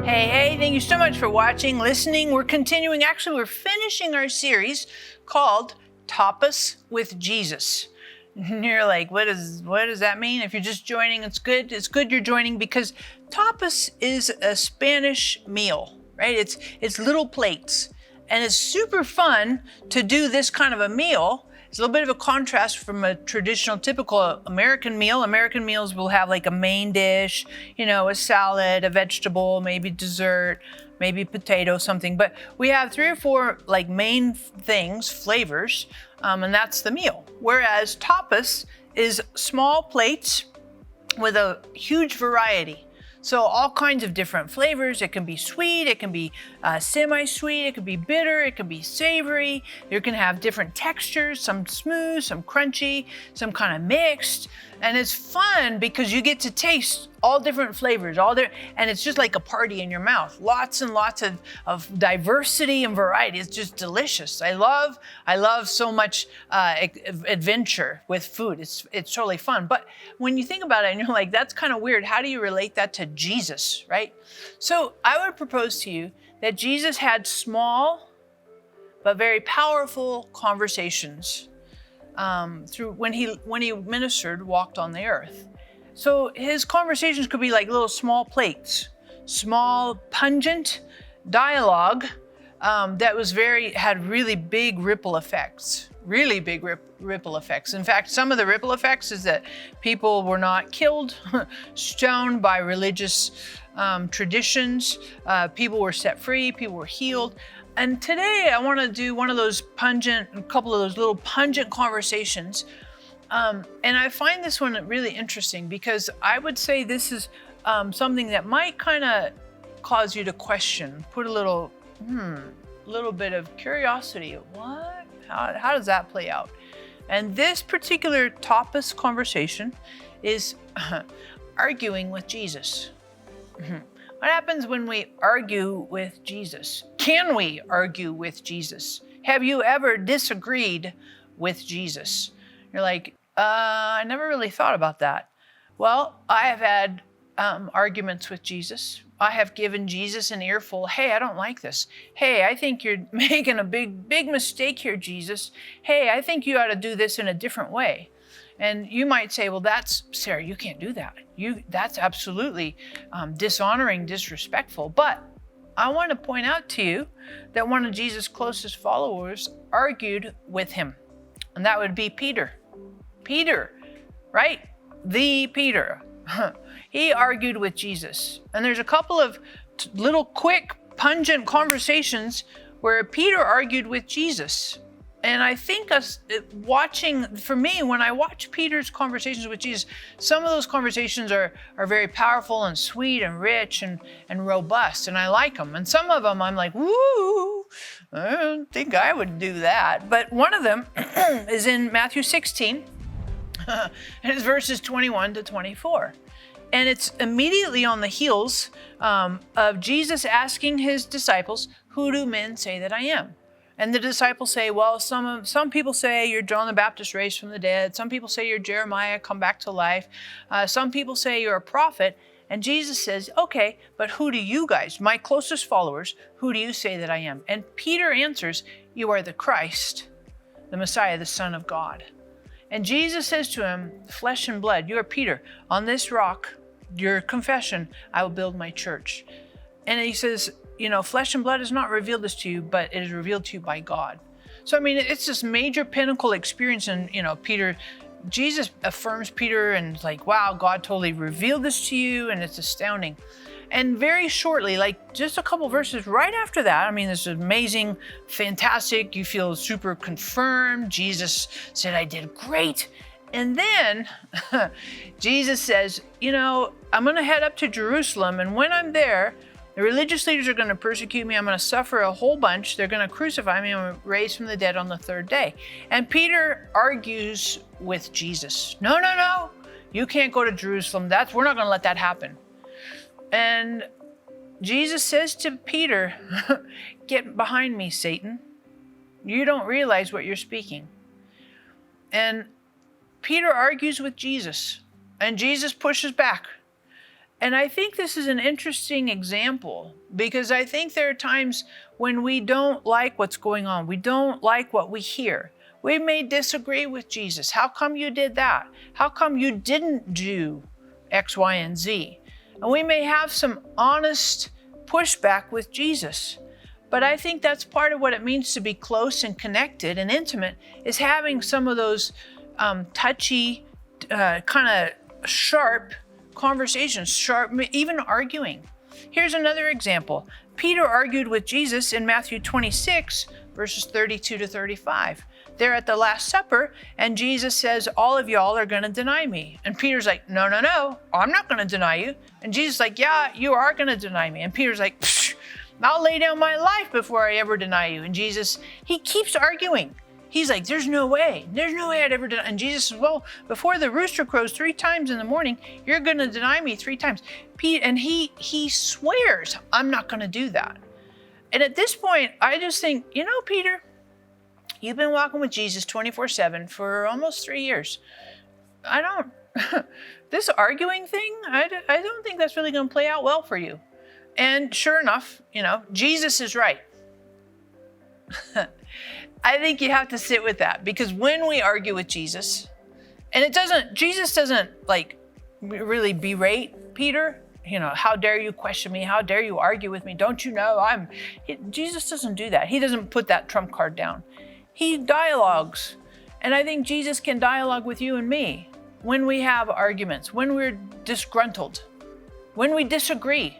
Hey, thank you so much for watching, listening. We're continuing, actually, we're finishing our series called Tapas with Jesus. And you're like, what does that mean? If you're just joining, it's good. It's good you're joining because tapas is a Spanish meal, right? It's little plates. And it's super fun to do this kind of a meal. It's a little bit of a contrast from a traditional, typical American meal. American meals will have like a main dish, a salad, a vegetable, maybe dessert, maybe potato, something. But we have 3 or 4 like main things, flavors, and that's the meal. Whereas tapas is small plates with a huge variety. So all kinds of different flavors. It can be sweet, it can be semi-sweet, it can be bitter, it can be savory. You can have different textures, some smooth, some crunchy, some kind of mixed. And it's fun because you get to taste all different flavors, and it's just like a party in your mouth. Lots and lots of diversity and variety. It's just delicious. I love so much adventure with food. It's totally fun. But when you think about it and you're like, that's kind of weird. How do you relate that to Jesus, right? So I would propose to you that Jesus had small but very powerful conversations through when he ministered, walked on the earth. So his conversations could be like little small plates, small pungent dialogue that had really big ripple effects. Really big ripple effects. In fact, some of the ripple effects is that people were not killed, stoned by religious traditions. People were set free, people were healed. And today I want to do a couple of those little pungent conversations. And I find this one really interesting because I would say this is something that might kind of cause you to question, put a little bit of curiosity. What? How does that play out? And this particular tapas conversation is arguing with Jesus. What happens when we argue with Jesus? Can we argue with Jesus? Have you ever disagreed with Jesus? You're like, I never really thought about that. Well, I have had arguments with Jesus. I have given Jesus an earful. Hey, I don't like this. Hey, I think you're making a big mistake here, Jesus. Hey, I think you ought to do this in a different way. And you might say, well, Sarah, you can't do that. That's absolutely dishonoring, disrespectful. But I want to point out to you that one of Jesus' closest followers argued with him. And that would be Peter. Peter, right? The Peter. He argued with Jesus. And there's a couple of little quick, pungent conversations where Peter argued with Jesus. And I think for me, when I watch Peter's conversations with Jesus, some of those conversations are very powerful and sweet and rich and robust, and I like them. And some of them I'm like, woo, I don't think I would do that. But one of them is in Matthew 16, and it's verses 21 to 24. And it's immediately on the heels of Jesus asking his disciples, who do men say that I am? And the disciples say, well, some people say you're John the Baptist raised from the dead. Some people say you're Jeremiah come back to life. Some people say you're a prophet. And Jesus says, okay, but who do you guys, my closest followers, who do you say that I am? And Peter answers, you are the Christ, the Messiah, the Son of God. And Jesus says to him, flesh and blood, you are Peter. On this rock, your confession, I will build my church. And he says, flesh and blood has not revealed this to you, but it is revealed to you by God. So, it's this major pinnacle experience. And, Jesus affirms Peter and it's like, wow, God totally revealed this to you. And it's astounding. And very shortly, like just a couple verses right after that, this is amazing, fantastic. You feel super confirmed. Jesus said, I did great. And then Jesus says, I'm going to head up to Jerusalem. And when I'm there, the religious leaders are going to persecute me. I'm going to suffer a whole bunch. They're going to crucify me. I'm going to raise from the dead on the 3rd day. And Peter argues with Jesus. No. You can't go to Jerusalem. We're not going to let that happen. And Jesus says to Peter, get behind me, Satan. You don't realize what you're speaking. And Peter argues with Jesus. And Jesus pushes back. And I think this is an interesting example because I think there are times when we don't like what's going on. We don't like what we hear. We may disagree with Jesus. How come you did that? How come you didn't do X, Y, and Z? And we may have some honest pushback with Jesus. But I think that's part of what it means to be close and connected and intimate, is having some of those touchy, kind of sharp conversations, sharp, even arguing. Here's another example. Peter argued with Jesus in Matthew 26, verses 32 to 35. They're at the Last Supper, and Jesus says, all of y'all are going to deny me. And Peter's like, no, I'm not going to deny you. And Jesus is like, yeah, you are going to deny me. And Peter's like, I'll lay down my life before I ever deny you. And Jesus, he keeps arguing. He's like, there's no way I'd ever deny. And Jesus says, well, before the rooster crows 3 times in the morning, you're going to deny me 3 times. And he swears, I'm not going to do that. And at this point, I just think, Peter, you've been walking with Jesus 24/7 for almost 3 years. This arguing thing, I don't think that's really going to play out well for you. And sure enough, Jesus is right. I think you have to sit with that, because when we argue with Jesus, and Jesus doesn't like really berate Peter, how dare you question me? How dare you argue with me? Don't you know Jesus doesn't do that. He doesn't put that trump card down. He dialogues. And I think Jesus can dialogue with you and me when we have arguments, when we're disgruntled, when we disagree.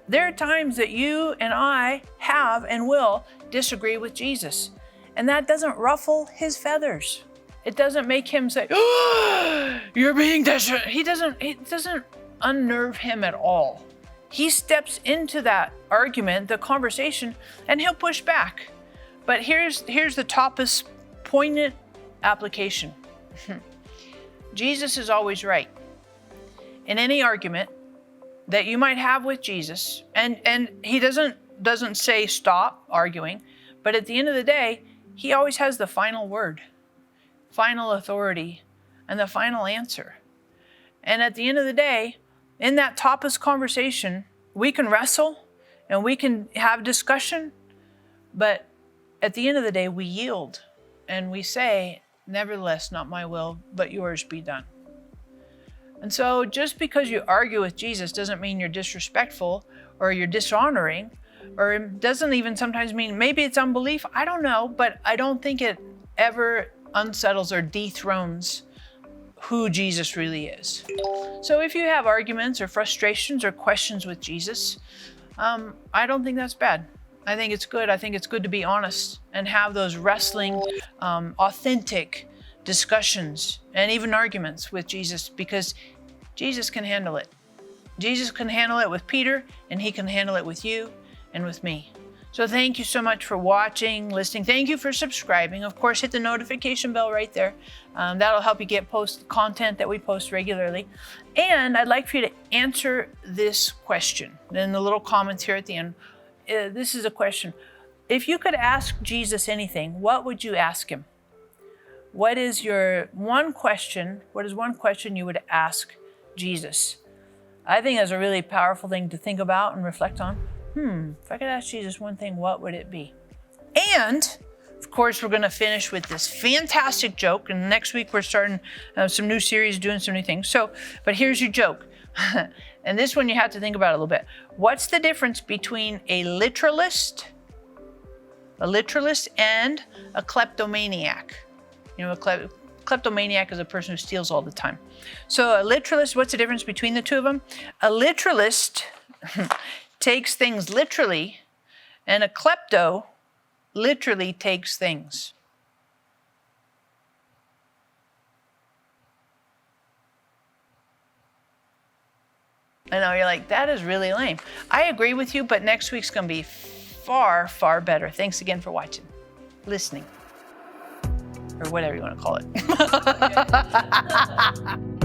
There are times that you and I have and will disagree with Jesus. And that doesn't ruffle his feathers. It doesn't make him say, oh, you're being it doesn't unnerve him at all. He steps into that argument, the conversation, and he'll push back. But here's the Tapas poignant application. Jesus is always right. In any argument that you might have with Jesus, and he doesn't say stop arguing, but at the end of the day, he always has the final word, final authority, and the final answer. And at the end of the day, in that Tapas conversation, we can wrestle and we can have discussion, but at the end of the day, we yield and we say, nevertheless, not my will, but yours be done. And so just because you argue with Jesus doesn't mean you're disrespectful or you're dishonoring, or it doesn't even sometimes mean, maybe it's unbelief, I don't know, but I don't think it ever unsettles or dethrones who Jesus really is. So if you have arguments or frustrations or questions with Jesus, I don't think that's bad. I think it's good. I think it's good to be honest and have those wrestling, authentic discussions and even arguments with Jesus, because Jesus can handle it. Jesus can handle it with Peter, and he can handle it with you and with me. So thank you so much for watching, listening. Thank you for subscribing. Of course, hit the notification bell right there. That'll help you get content that we post regularly. And I'd like for you to answer this question in the little comments here at the end. This is a question. If you could ask Jesus anything, what would you ask him? What is one question you would ask Jesus? I think that's a really powerful thing to think about and reflect on. If I could ask Jesus one thing, what would it be? And of course, we're going to finish with this fantastic joke. And next week, we're starting some new series, doing some new things. But here's your joke. And this one you have to think about a little bit. What's the difference between a literalist and a kleptomaniac? A kleptomaniac is a person who steals all the time. So a literalist, what's the difference between the two of them? A literalist takes things literally, and a klepto literally takes things. I know, you're like, that is really lame. I agree with you, but next week's going to be far, far better. Thanks again for watching, listening, or whatever you want to call it.